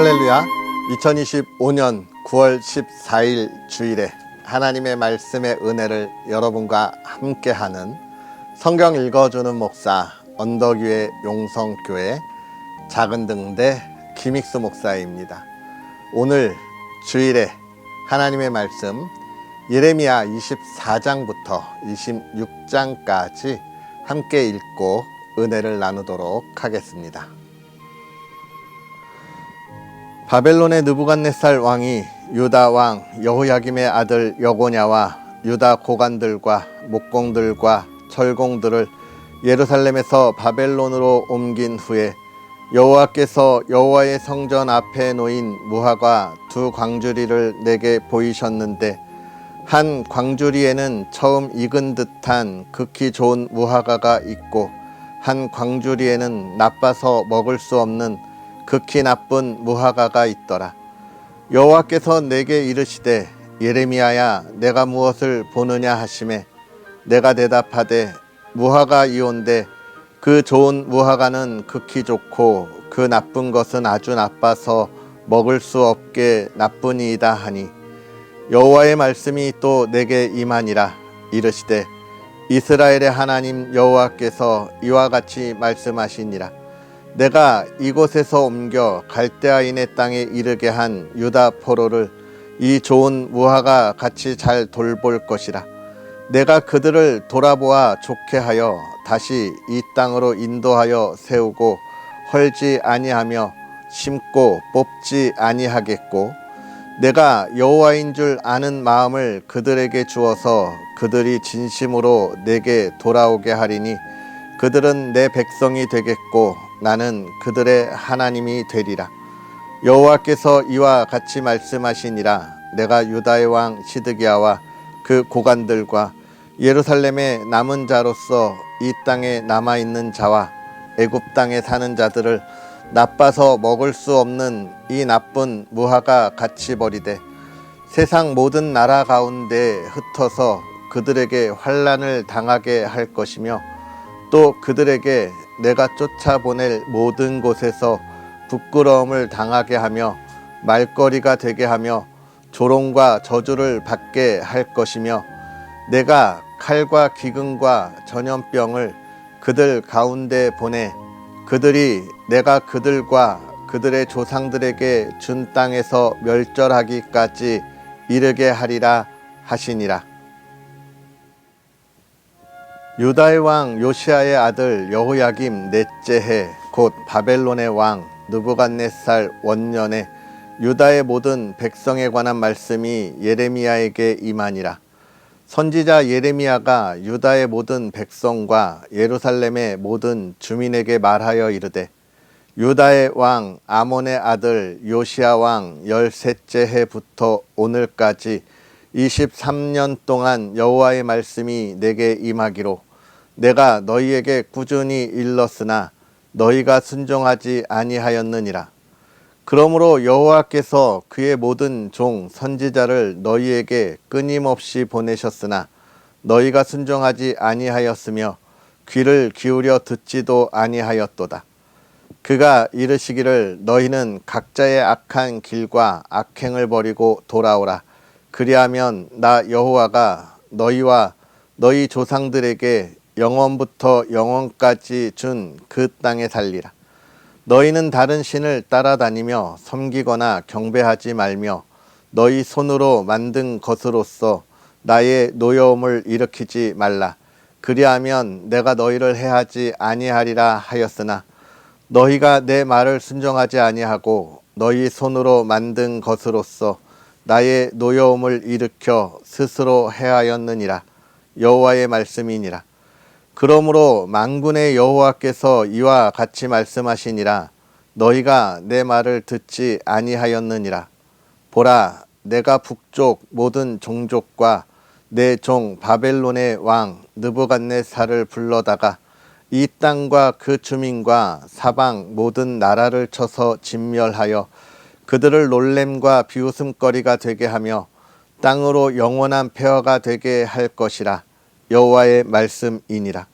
할렐루야. 2025년 9월 14일 주일에 하나님의 말씀의 은혜를 여러분과 함께하는 성경 읽어주는 목사 언덕위의 용성교회 작은등대 김익수 목사입니다. 오늘 주일에 하나님의 말씀 예레미야 24장부터 26장까지 함께 읽고 은혜를 나누도록 하겠습니다. 바벨론의 느부갓네살 왕이 유다 왕 여호야김의 아들 여고냐와 유다 고관들과 목공들과 철공들을 예루살렘에서 바벨론으로 옮긴 후에 여호와께서 여호와의 성전 앞에 놓인 무화과 두 광주리를 내게 보이셨는데 한 광주리에는 처음 익은 듯한 극히 좋은 무화과가 있고 한 광주리에는 나빠서 먹을 수 없는 극히 나쁜 무화과가 있더라. 여호와께서 내게 이르시되 예레미야야 내가 무엇을 보느냐 하시매 내가 대답하되 무화과이온데 그 좋은 무화과는 극히 좋고 그 나쁜 것은 아주 나빠서 먹을 수 없게 나쁘니이다 하니 여호와의 말씀이 또 내게 임하니라. 이르시되 이스라엘의 하나님 여호와께서 이와 같이 말씀하시니라. 내가 이곳에서 옮겨 갈대아인의 땅에 이르게 한 유다 포로를 이 좋은 무화과 같이 잘 돌볼 것이라. 내가 그들을 돌아보아 좋게 하여 다시 이 땅으로 인도하여 세우고 헐지 아니하며 심고 뽑지 아니하겠고 내가 여호와인 줄 아는 마음을 그들에게 주어서 그들이 진심으로 내게 돌아오게 하리니 그들은 내 백성이 되겠고 나는 그들의 하나님이 되리라. 여호와께서 이와 같이 말씀하시니라. 내가 유다의 왕 시드기야와 그 고관들과 예루살렘의 남은 자로서 이 땅에 남아있는 자와 애굽 땅에 사는 자들을 나빠서 먹을 수 없는 이 나쁜 무화과 같이 버리되 세상 모든 나라 가운데 흩어서 그들에게 환난을 당하게 할 것이며 또 그들에게 내가 쫓아보낼 모든 곳에서 부끄러움을 당하게 하며 말거리가 되게 하며 조롱과 저주를 받게 할 것이며 내가 칼과 기근과 전염병을 그들 가운데 보내 그들이 내가 그들과 그들의 조상들에게 준 땅에서 멸절하기까지 이르게 하리라 하시니라. 유다의 왕 요시야의 아들 여호야김 넷째 해 곧 바벨론의 왕 느부갓네살 원년에 유다의 모든 백성에 관한 말씀이 예레미야에게 임하니라. 선지자 예레미야가 유다의 모든 백성과 예루살렘의 모든 주민에게 말하여 이르되 유다의 왕 아몬의 아들 요시야 왕 13째 해부터 오늘까지 23년 동안 여호와의 말씀이 내게 임하기로 내가 너희에게 꾸준히 일렀으나 너희가 순종하지 아니하였느니라. 그러므로 여호와께서 그의 모든 종 선지자를 너희에게 끊임없이 보내셨으나 너희가 순종하지 아니하였으며 귀를 기울여 듣지도 아니하였도다. 그가 이르시기를 너희는 각자의 악한 길과 악행을 버리고 돌아오라. 그리하면 나 여호와가 너희와 너희 조상들에게 영원부터 영원까지 준 그 땅에 살리라. 너희는 다른 신을 따라다니며 섬기거나 경배하지 말며 너희 손으로 만든 것으로서 나의 노여움을 일으키지 말라. 그리하면 내가 너희를 해하지 아니하리라 하였으나 너희가 내 말을 순종하지 아니하고 너희 손으로 만든 것으로서 나의 노여움을 일으켜 스스로 해하였느니라. 여호와의 말씀이니라. 그러므로 만군의 여호와께서 이와 같이 말씀하시니라. 너희가 내 말을 듣지 아니하였느니라. 보라, 내가 북쪽 모든 종족과 내 종 바벨론의 왕 느부갓네살을 불러다가 이 땅과 그 주민과 사방 모든 나라를 쳐서 진멸하여 그들을 놀램과 비웃음거리가 되게 하며 땅으로 영원한 폐허가 되게 할 것이라. 여호와의 말씀이니라.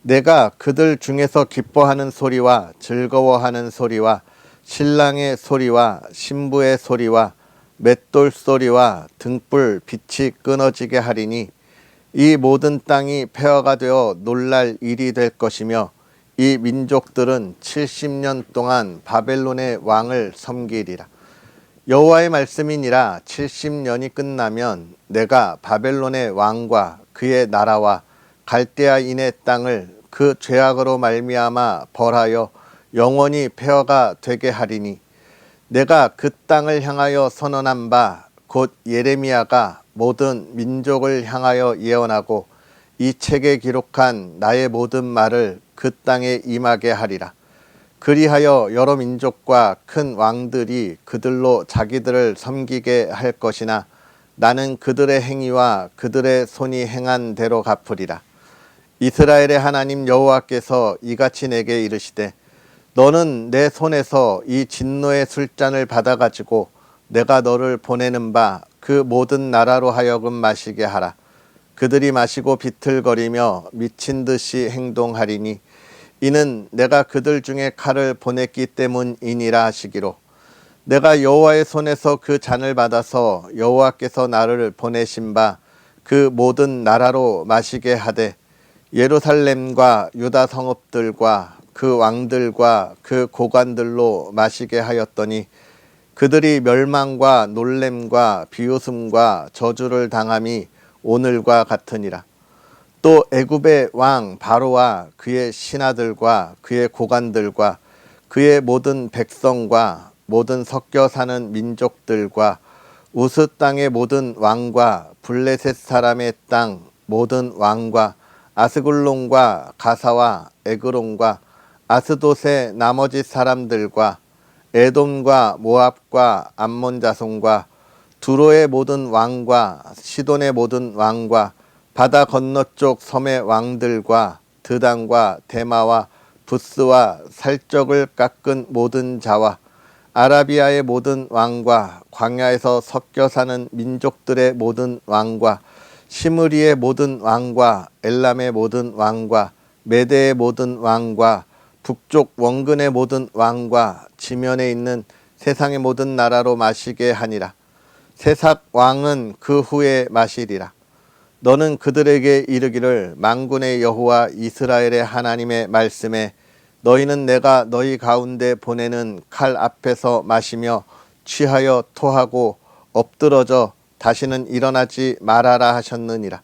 내가 그들 중에서 기뻐하는 소리와 즐거워하는 소리와 신랑의 소리와 신부의 소리와 맷돌 소리와 등불 빛이 끊어지게 하리니 이 모든 땅이 폐허가 되어 놀랄 일이 될 것이며 이 민족들은 70년 동안 바벨론의 왕을 섬기리라. 여호와의 말씀이니라. 70년이 끝나면 내가 바벨론의 왕과 그의 나라와 갈대아인의 땅을 그 죄악으로 말미암아 벌하여 영원히 폐허가 되게 하리니 내가 그 땅을 향하여 선언한 바 곧 예레미야가 모든 민족을 향하여 예언하고 이 책에 기록한 나의 모든 말을 그 땅에 임하게 하리라. 그리하여 여러 민족과 큰 왕들이 그들로 자기들을 섬기게 할 것이나 나는 그들의 행위와 그들의 손이 행한 대로 갚으리라. 이스라엘의 하나님 여호와께서 이같이 내게 이르시되 너는 내 손에서 이 진노의 술잔을 받아가지고 내가 너를 보내는 바 그 모든 나라로 하여금 마시게 하라. 그들이 마시고 비틀거리며 미친 듯이 행동하리니 이는 내가 그들 중에 칼을 보냈기 때문이니라 하시기로 내가 여호와의 손에서 그 잔을 받아서 여호와께서 나를 보내신 바 그 모든 나라로 마시게 하되 예루살렘과 유다 성읍들과 그 왕들과 그 고관들로 마시게 하였더니 그들이 멸망과 놀램과 비웃음과 저주를 당함이 오늘과 같으니라. 또 애굽의 왕 바로와 그의 신하들과 그의 고관들과 그의 모든 백성과 모든 섞여 사는 민족들과 우스 땅의 모든 왕과 블레셋 사람의 땅 모든 왕과 아스글론과 가사와 에그론과 아스돗의 나머지 사람들과 에돔과 모압과 암몬 자손과 두로의 모든 왕과 시돈의 모든 왕과 바다 건너쪽 섬의 왕들과 드단과 데마와 부스와 살적을 깎은 모든 자와 아라비아의 모든 왕과 광야에서 섞여 사는 민족들의 모든 왕과 시므리의 모든 왕과 엘람의 모든 왕과 메대의 모든 왕과 북쪽 원근의 모든 왕과 지면에 있는 세상의 모든 나라로 마시게 하니라. 세삭 왕은 그 후에 마시리라. 너는 그들에게 이르기를 만군의 여호와 이스라엘의 하나님의 말씀에 너희는 내가 너희 가운데 보내는 칼 앞에서 마시며 취하여 토하고 엎드러져 다시는 일어나지 말아라 하셨느니라.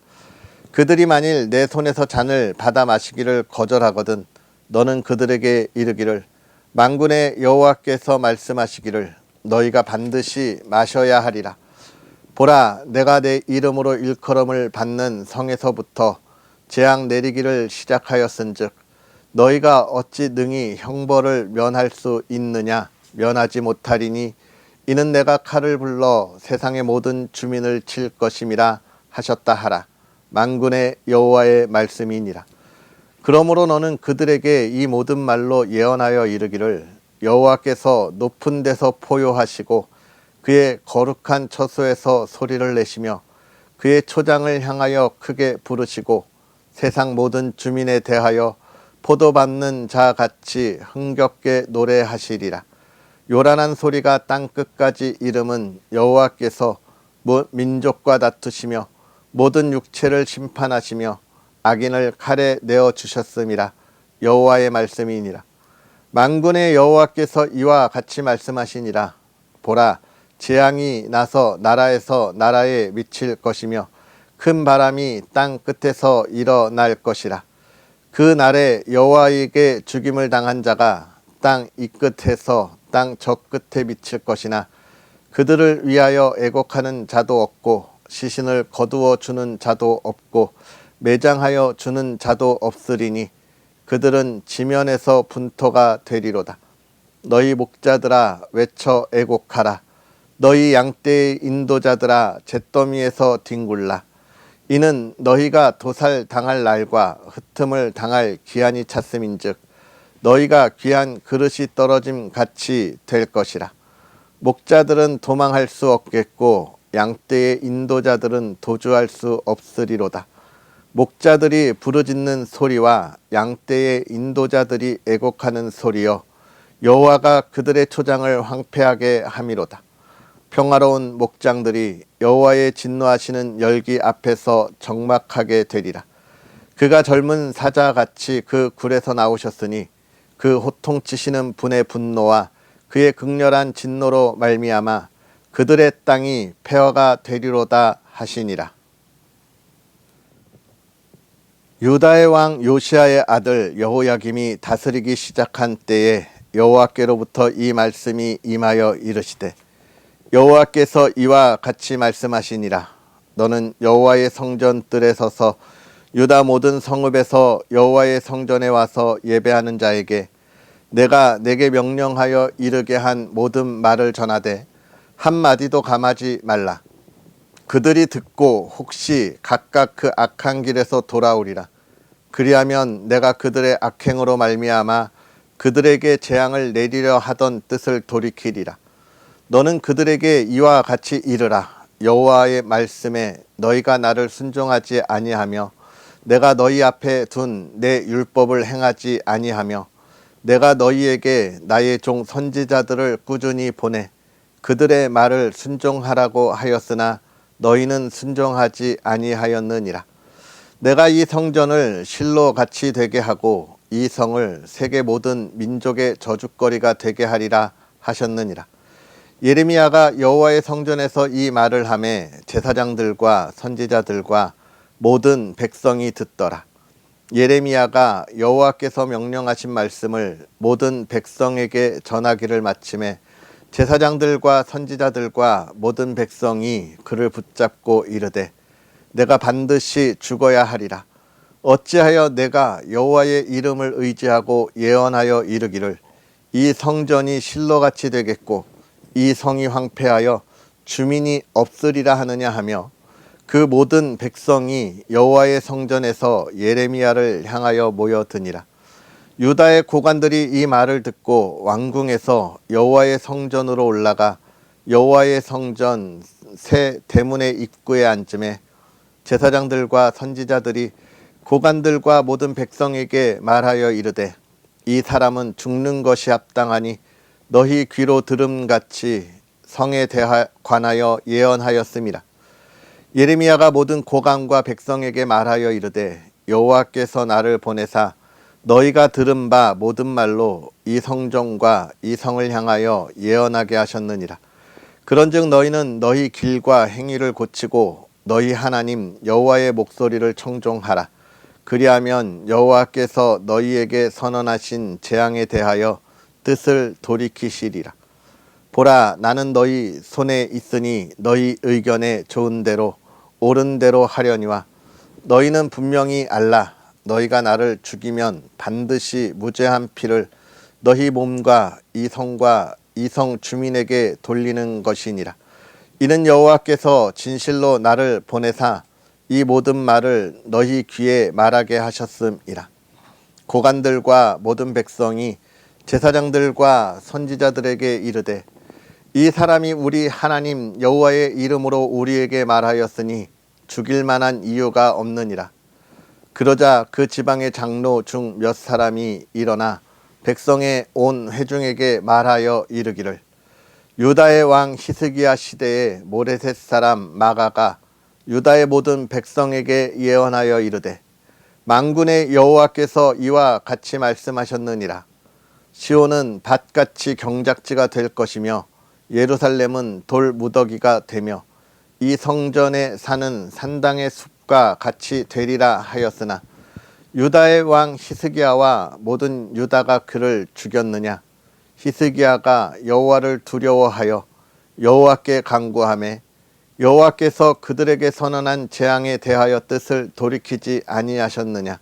그들이 만일 내 손에서 잔을 받아 마시기를 거절하거든 너는 그들에게 이르기를 만군의 여호와께서 말씀하시기를 너희가 반드시 마셔야 하리라. 보라, 내가 내 이름으로 일컬음을 받는 성에서부터 재앙 내리기를 시작하였은즉 너희가 어찌 능히 형벌을 면할 수 있느냐. 면하지 못하리니 이는 내가 칼을 불러 세상의 모든 주민을 칠 것임이라 하셨다 하라. 만군의 여호와의 말씀이니라. 그러므로 너는 그들에게 이 모든 말로 예언하여 이르기를 여호와께서 높은 데서 포효하시고 그의 거룩한 처소에서 소리를 내시며 그의 초장을 향하여 크게 부르시고 세상 모든 주민에 대하여 포도 밟는 자 같이 흥겹게 노래하시리라. 요란한 소리가 땅 끝까지 이름은 여호와께서 민족과 다투시며 모든 육체를 심판하시며 악인을 칼에 내어 주셨음이라. 여호와의 말씀이니라. 만군의 여호와께서 이와 같이 말씀하시니라. 보라, 재앙이 나서 나라에서 나라에 미칠 것이며 큰 바람이 땅 끝에서 일어날 것이라. 그 날에 여호와에게 죽임을 당한 자가 땅 이 끝에서 땅 저 끝에 미칠 것이나 그들을 위하여 애곡하는 자도 없고 시신을 거두어 주는 자도 없고 매장하여 주는 자도 없으리니 그들은 지면에서 분토가 되리로다. 너희 목자들아 외쳐 애곡하라. 너희 양떼의 인도자들아 잿더미에서 뒹굴라. 이는 너희가 도살 당할 날과 흩음을 당할 기한이 찼음인즉 너희가 귀한 그릇이 떨어짐 같이 될 것이라. 목자들은 도망할 수 없겠고 양떼의 인도자들은 도주할 수 없으리로다. 목자들이 부르짖는 소리와 양떼의 인도자들이 애곡하는 소리여 여호와가 그들의 초장을 황폐하게 함이로다. 평화로운 목장들이 여호와의 진노하시는 열기 앞에서 적막하게 되리라. 그가 젊은 사자같이 그 굴에서 나오셨으니 그 호통치시는 분의 분노와 그의 극렬한 진노로 말미암아 그들의 땅이 폐허가 되리로다 하시니라. 유다의 왕 요시야의 아들 여호야김이 다스리기 시작한 때에 여호와께로부터 이 말씀이 임하여 이르시되, 여호와께서 이와 같이 말씀하시니라. 너는 여호와의 성전 뜰에 서서 유다 모든 성읍에서 여호와의 성전에 와서 예배하는 자에게 내가 내게 명령하여 이르게 한 모든 말을 전하되 한마디도 감하지 말라. 그들이 듣고 혹시 각각 그 악한 길에서 돌아오리라. 그리하면 내가 그들의 악행으로 말미암아 그들에게 재앙을 내리려 하던 뜻을 돌이키리라. 너는 그들에게 이와 같이 이르라. 여호와의 말씀에 너희가 나를 순종하지 아니하며 내가 너희 앞에 둔 내 율법을 행하지 아니하며 내가 너희에게 나의 종 선지자들을 꾸준히 보내 그들의 말을 순종하라고 하였으나 너희는 순종하지 아니하였느니라. 내가 이 성전을 실로 같이 되게 하고 이 성을 세계 모든 민족의 저주거리가 되게 하리라 하셨느니라. 예레미야가 여호와의 성전에서 이 말을 하매 제사장들과 선지자들과 모든 백성이 듣더라. 예레미야가 여호와께서 명령하신 말씀을 모든 백성에게 전하기를 마침에 제사장들과 선지자들과 모든 백성이 그를 붙잡고 이르되, 내가 반드시 죽어야 하리라. 어찌하여 내가 여호와의 이름을 의지하고 예언하여 이르기를 이 성전이 실로같이 되겠고 이 성이 황폐하여 주민이 없으리라 하느냐 하며, 그 모든 백성이 여호와의 성전에서 예레미야를 향하여 모여드니라. 유다의 고관들이 이 말을 듣고 왕궁에서 여호와의 성전으로 올라가 여호와의 성전 새 대문의 입구에 앉음에 제사장들과 선지자들이 고관들과 모든 백성에게 말하여 이르되, 이 사람은 죽는 것이 합당하니 너희 귀로 들음같이 성에 관하여 예언하였음이라. 예레미야가 모든 고관과 백성에게 말하여 이르되, 여호와께서 나를 보내사 너희가 들은 바 모든 말로 이 성전과 이 성을 향하여 예언하게 하셨느니라. 그런즉 너희는 너희 길과 행위를 고치고 너희 하나님 여호와의 목소리를 청종하라. 그리하면 여호와께서 너희에게 선언하신 재앙에 대하여 뜻을 돌이키시리라. 보라, 나는 너희 손에 있으니 너희 의견에 좋은 대로 옳은 대로 하려니와 너희는 분명히 알라. 너희가 나를 죽이면 반드시 무죄한 피를 너희 몸과 이 성과 이 성 주민에게 돌리는 것이니라. 이는 여호와께서 진실로 나를 보내사 이 모든 말을 너희 귀에 말하게 하셨음이라. 고관들과 모든 백성이 제사장들과 선지자들에게 이르되, 이 사람이 우리 하나님 여호와의 이름으로 우리에게 말하였으니 죽일 만한 이유가 없느니라. 그러자 그 지방의 장로 중 몇 사람이 일어나 백성의 온 회중에게 말하여 이르기를, 유다의 왕 히스기야 시대에 모레셋 사람 마가가 유다의 모든 백성에게 예언하여 이르되, 만군의 여호와께서 이와 같이 말씀하셨느니라. 시온은 밭같이 경작지가 될 것이며 예루살렘은 돌 무더기가 되며 이 성전에 사는 산당의 숲과 같이 되리라 하였으나 유다의 왕 히스기야와 모든 유다가 그를 죽였느냐? 히스기야가 여호와를 두려워하여 여호와께 간구하매 여호와께서 그들에게 선언한 재앙에 대하여 뜻을 돌이키지 아니하셨느냐?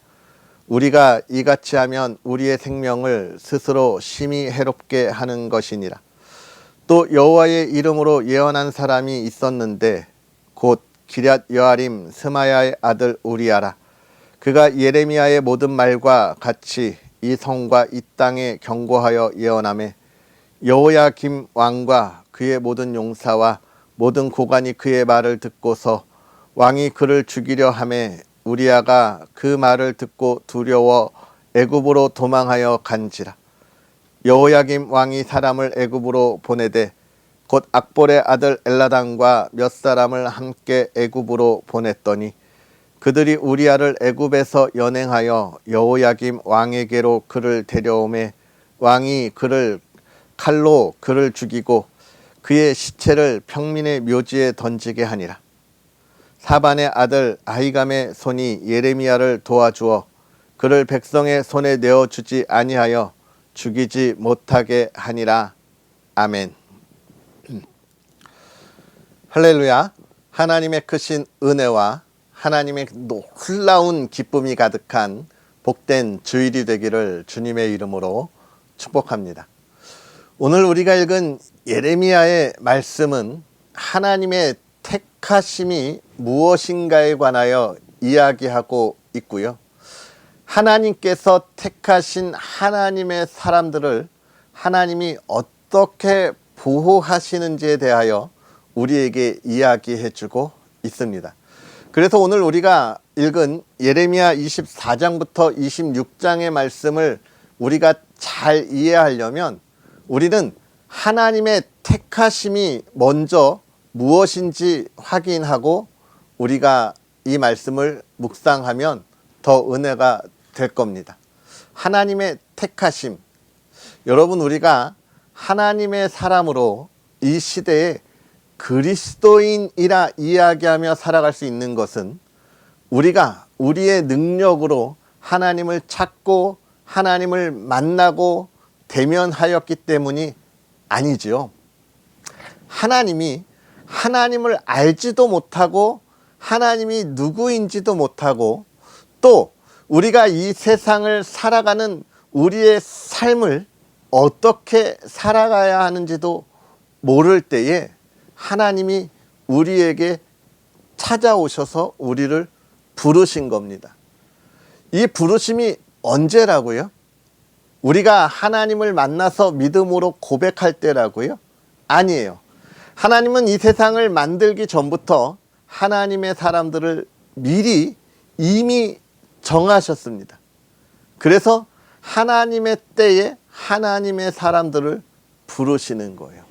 우리가 이같이 하면 우리의 생명을 스스로 심히 해롭게 하는 것이니라. 또 여호와의 이름으로 예언한 사람이 있었는데 곧 기럇 여아림 스마야의 아들 우리야라. 그가 예레미야의 모든 말과 같이 이 성과 이 땅에 경고하여 예언하매 여호야김 왕과 그의 모든 용사와 모든 고관이 그의 말을 듣고서 왕이 그를 죽이려 하매 우리야가 그 말을 듣고 두려워 애굽으로 도망하여 간지라. 여호야김 왕이 사람을 애굽으로 보내되 곧 악볼의 아들 엘나단과 몇 사람을 함께 애굽으로 보냈더니 그들이 우리야를 애굽에서 연행하여 여호야김 왕에게로 그를 데려오매 왕이 그를 칼로 그를 죽이고 그의 시체를 평민의 묘지에 던지게 하니라. 사반의 아들 아히감의 손이 예레미야를 도와주어 그를 백성의 손에 내어주지 아니하여 죽이지 못하게 하니라. 아멘. 할렐루야. 하나님의 크신 은혜와 하나님의 놀라운 기쁨이 가득한 복된 주일이 되기를 주님의 이름으로 축복합니다. 오늘 우리가 읽은 예레미야의 말씀은 하나님의 택하심이 무엇인가에 관하여 이야기하고 있고요. 하나님께서 택하신 하나님의 사람들을 하나님이 어떻게 보호하시는지에 대하여 우리에게 이야기해주고 있습니다. 그래서 오늘 우리가 읽은 예레미야 24장부터 26장의 말씀을 우리가 잘 이해하려면 우리는 하나님의 택하심이 먼저 무엇인지 확인하고 우리가 이 말씀을 묵상하면 더 은혜가 될 겁니다. 하나님의 택하심. 여러분, 우리가 하나님의 사람으로 이 시대에 그리스도인이라 이야기하며 살아갈 수 있는 것은 우리가 우리의 능력으로 하나님을 찾고 하나님을 만나고 대면하였기 때문이 아니지요. 하나님이 하나님을 알지도 못하고 하나님이 누구인지도 못하고 또 우리가 이 세상을 살아가는 우리의 삶을 어떻게 살아가야 하는지도 모를 때에 하나님이 우리에게 찾아오셔서 우리를 부르신 겁니다. 이 부르심이 언제라고요? 우리가 하나님을 만나서 믿음으로 고백할 때라고요? 아니에요. 하나님은 이 세상을 만들기 전부터 하나님의 사람들을 미리 이미 정하셨습니다. 그래서 하나님의 때에 하나님의 사람들을 부르시는 거예요.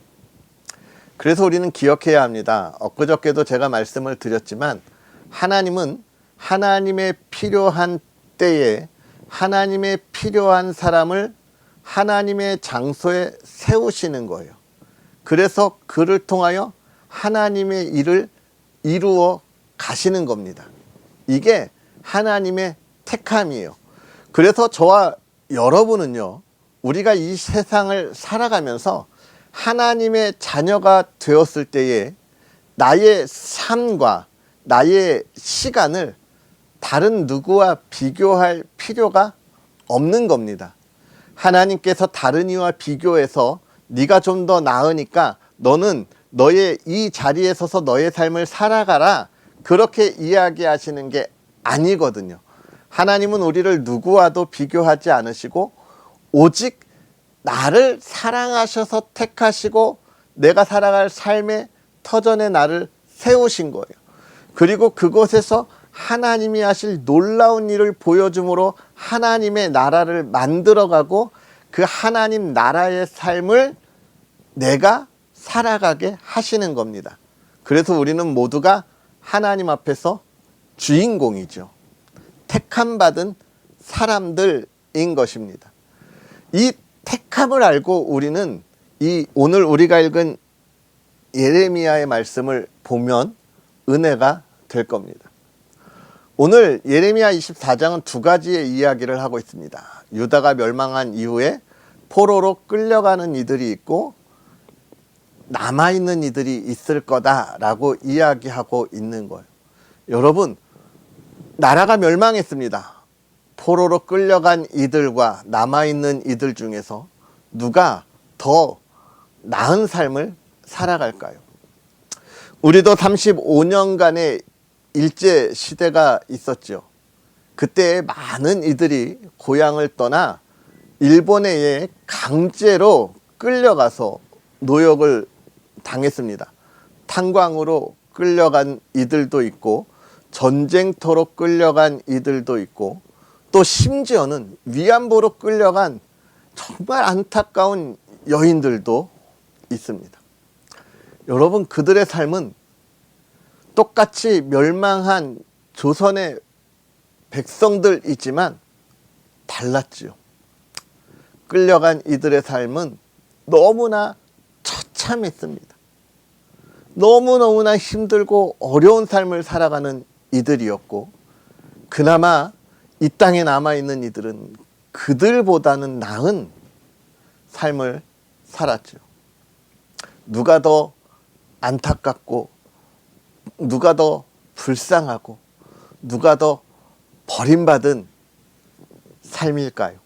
그래서 우리는 기억해야 합니다. 엊그저께도 제가 말씀을 드렸지만 하나님은 하나님의 필요한 때에 하나님의 필요한 사람을 하나님의 장소에 세우시는 거예요. 그래서 그를 통하여 하나님의 일을 이루어 가시는 겁니다. 이게 하나님의 택함이에요. 그래서 저와 여러분은요, 우리가 이 세상을 살아가면서 하나님의 자녀가 되었을 때에 나의 삶과 나의 시간을 다른 누구와 비교할 필요가 없는 겁니다. 하나님께서 다른 이와 비교해서 네가 좀 더 나으니까 너는 너의 이 자리에 서서 너의 삶을 살아가라, 그렇게 이야기하시는 게 아니거든요. 하나님은 우리를 누구와도 비교하지 않으시고 오직 나를 사랑하셔서 택하시고 내가 살아갈 삶의 터전에 나를 세우신 거예요. 그리고 그곳에서 하나님이 하실 놀라운 일을 보여줌으로 하나님의 나라를 만들어가고 그 하나님 나라의 삶을 내가 살아가게 하시는 겁니다. 그래서 우리는 모두가 하나님 앞에서 주인공이죠. 택함받은 사람들인 것입니다. 이 택함을 알고 우리는 이 오늘 우리가 읽은 예레미야의 말씀을 보면 은혜가 될 겁니다. 오늘 예레미야 24장은 두 가지의 이야기를 하고 있습니다. 유다가 멸망한 이후에 포로로 끌려가는 이들이 있고 남아있는 이들이 있을 거다라고 이야기하고 있는 거예요. 여러분, 나라가 멸망했습니다. 포로로 끌려간 이들과 남아있는 이들 중에서 누가 더 나은 삶을 살아갈까요? 우리도 35년간의 일제 시대가 있었죠. 그때 많은 이들이 고향을 떠나 일본에 의해 강제로 끌려가서 노역을 당했습니다. 탄광으로 끌려간 이들도 있고 전쟁터로 끌려간 이들도 있고 또 심지어는 위안부로 끌려간 정말 안타까운 여인들도 있습니다. 여러분, 그들의 삶은 똑같이 멸망한 조선의 백성들이지만 달랐지요. 끌려간 이들의 삶은 너무나 처참했습니다. 너무너무나 힘들고 어려운 삶을 살아가는 이들이었고, 그나마 이 땅에 남아있는 이들은 그들보다는 나은 삶을 살았죠. 누가 더 안타깝고, 누가 더 불쌍하고, 누가 더 버림받은 삶일까요?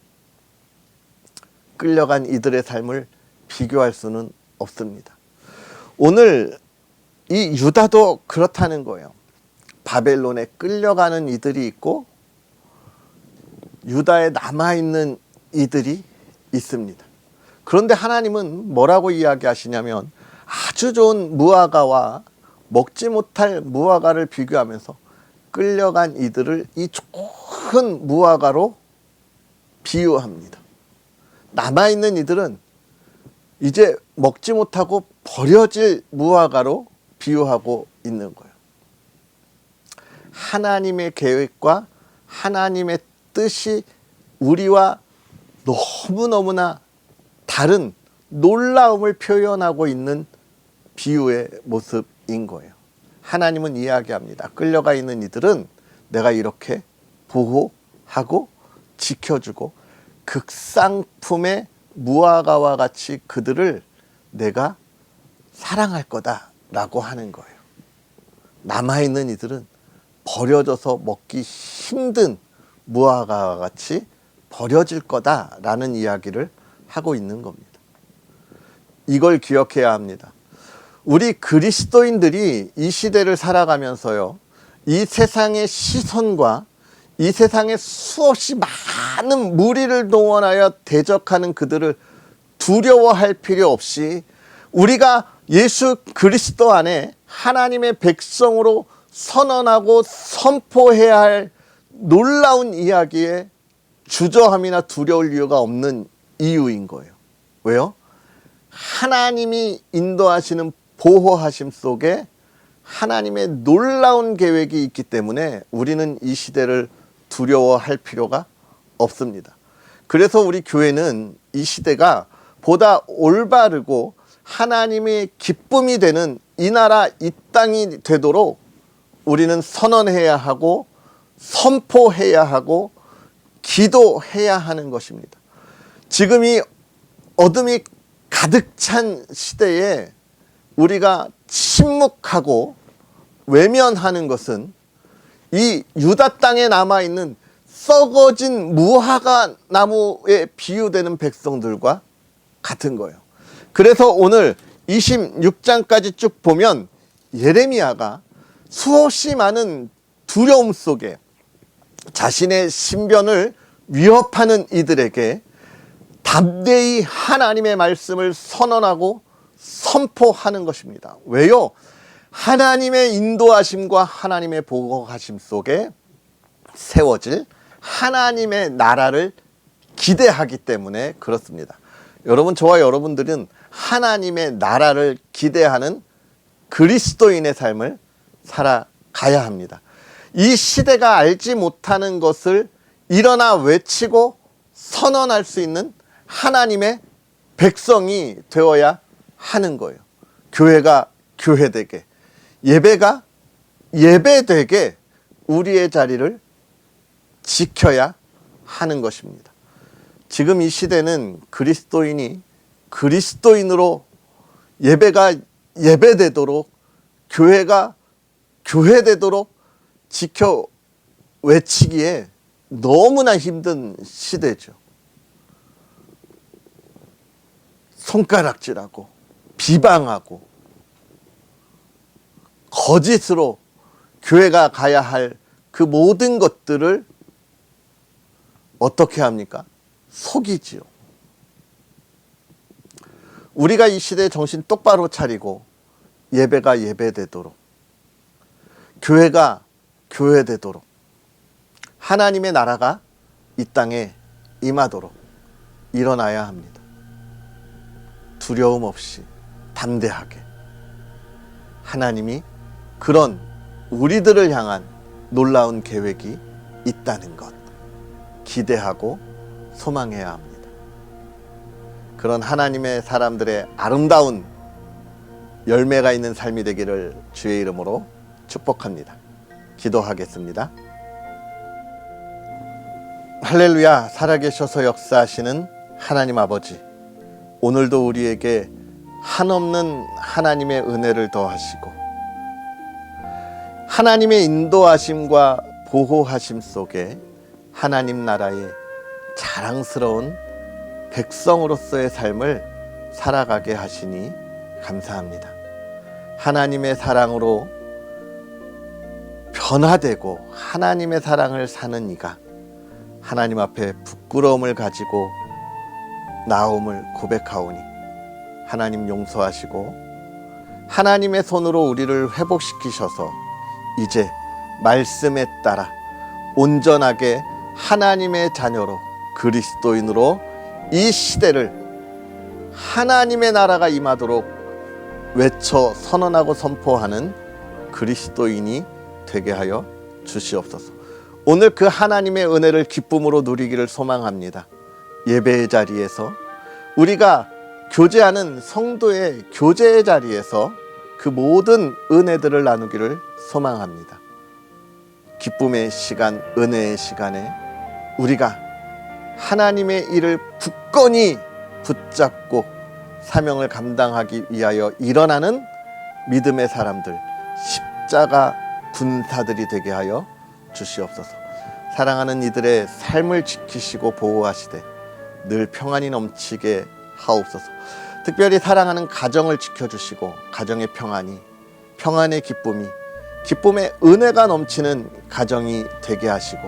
끌려간 이들의 삶을 비교할 수는 없습니다. 오늘 이 유다도 그렇다는 거예요. 바벨론에 끌려가는 이들이 있고 유다에 남아있는 이들이 있습니다. 그런데 하나님은 뭐라고 이야기하시냐면, 아주 좋은 무화과와 먹지 못할 무화과를 비교하면서 끌려간 이들을 이 좋은 무화과로 비유합니다. 남아있는 이들은 이제 먹지 못하고 버려질 무화과로 비유하고 있는 거예요. 하나님의 계획과 하나님의 뜻이 우리와 너무너무나 다른 놀라움을 표현하고 있는 비유의 모습인 거예요. 하나님은 이야기합니다. 끌려가 있는 이들은 내가 이렇게 보호하고 지켜주고 극상품의 무화과와 같이 그들을 내가 사랑할 거다라고 하는 거예요. 남아있는 이들은 버려져서 먹기 힘든 무화과와 같이 버려질 거다라는 이야기를 하고 있는 겁니다. 이걸 기억해야 합니다. 우리 그리스도인들이 이 시대를 살아가면서요, 이 세상의 시선과 이 세상에 수없이 많은 무리를 동원하여 대적하는 그들을 두려워할 필요 없이 우리가 예수 그리스도 안에 하나님의 백성으로 선언하고 선포해야 할 놀라운 이야기에 주저함이나 두려울 이유가 없는 이유인 거예요. 왜요? 하나님이 인도하시는 보호하심 속에 하나님의 놀라운 계획이 있기 때문에 우리는 이 시대를 두려워할 필요가 없습니다. 그래서 우리 교회는 이 시대가 보다 올바르고 하나님의 기쁨이 되는 이 나라 이 땅이 되도록 우리는 선언해야 하고 선포해야 하고 기도해야 하는 것입니다. 지금 이 어둠이 가득 찬 시대에 우리가 침묵하고 외면하는 것은 이 유다 땅에 남아있는 썩어진 무화과 나무에 비유되는 백성들과 같은 거예요. 그래서 오늘 26장까지 쭉 보면 예레미야가 수없이 많은 두려움 속에 자신의 신변을 위협하는 이들에게 담대히 하나님의 말씀을 선언하고 선포하는 것입니다. 왜요? 하나님의 인도하심과 하나님의 보호하심 속에 세워질 하나님의 나라를 기대하기 때문에 그렇습니다. 여러분, 저와 여러분들은 하나님의 나라를 기대하는 그리스도인의 삶을 살아가야 합니다. 이 시대가 알지 못하는 것을 일어나 외치고 선언할 수 있는 하나님의 백성이 되어야 하는 거예요. 교회가 교회되게, 예배가 예배되게 우리의 자리를 지켜야 하는 것입니다. 지금 이 시대는 그리스도인이 그리스도인으로 예배가 예배되도록, 교회가 교회되도록 지켜 외치기에 너무나 힘든 시대죠. 손가락질하고 비방하고 거짓으로 교회가 가야 할 그 모든 것들을 어떻게 합니까? 속이지요. 우리가 이 시대에 정신 똑바로 차리고 예배가 예배되도록, 교회가 교회되도록, 하나님의 나라가 이 땅에 임하도록 일어나야 합니다. 두려움 없이 담대하게 하나님이 그런 우리들을 향한 놀라운 계획이 있다는 것 기대하고 소망해야 합니다. 그런 하나님의 사람들의 아름다운 열매가 있는 삶이 되기를 주의 이름으로 축복합니다. 기도하겠습니다. 할렐루야. 살아계셔서 역사하시는 하나님 아버지, 오늘도 우리에게 한없는 하나님의 은혜를 더하시고 하나님의 인도하심과 보호하심 속에 하나님 나라의 자랑스러운 백성으로서의 삶을 살아가게 하시니 감사합니다. 하나님의 사랑으로 변화되고 하나님의 사랑을 사는 이가 하나님 앞에 부끄러움을 가지고 나옴을 고백하오니 하나님 용서하시고 하나님의 손으로 우리를 회복시키셔서 이제 말씀에 따라 온전하게 하나님의 자녀로 그리스도인으로 이 시대를 하나님의 나라가 임하도록 외쳐 선언하고 선포하는 그리스도인이 되게 하여 주시옵소서. 오늘 그 하나님의 은혜를 기쁨으로 누리기를 소망합니다. 예배의 자리에서 우리가 교제하는 성도의 교제의 자리에서 그 모든 은혜들을 나누기를 소망합니다. 기쁨의 시간, 은혜의 시간에 우리가 하나님의 일을 굳건히 붙잡고 사명을 감당하기 위하여 일어나는 믿음의 사람들, 십자가 군사들이 되게 하여 주시옵소서. 사랑하는 이들의 삶을 지키시고 보호하시되 늘 평안이 넘치게 하옵소서. 특별히 사랑하는 가정을 지켜주시고 가정의 평안이, 평안의 기쁨이, 기쁨의 은혜가 넘치는 가정이 되게 하시고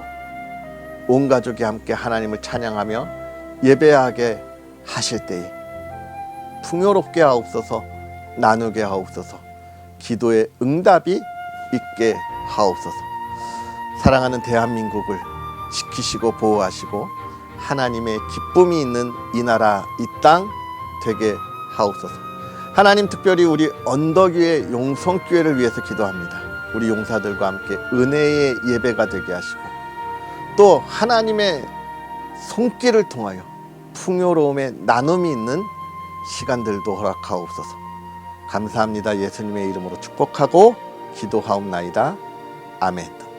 온 가족이 함께 하나님을 찬양하며 예배하게 하실 때에 풍요롭게 하옵소서. 나누게 하옵소서. 기도의 응답이 있게 하옵소서. 사랑하는 대한민국을 지키시고 보호하시고 하나님의 기쁨이 있는 이 나라 이 땅 되게 하옵소서. 하나님, 특별히 우리 언덕 위의 용성교회를 위해서 기도합니다. 우리 용사들과 함께 은혜의 예배가 되게 하시고 또 하나님의 손길을 통하여 풍요로움의 나눔이 있는 시간들도 허락하옵소서. 감사합니다. 예수님의 이름으로 축복하고 기도하옵나이다. 아멘.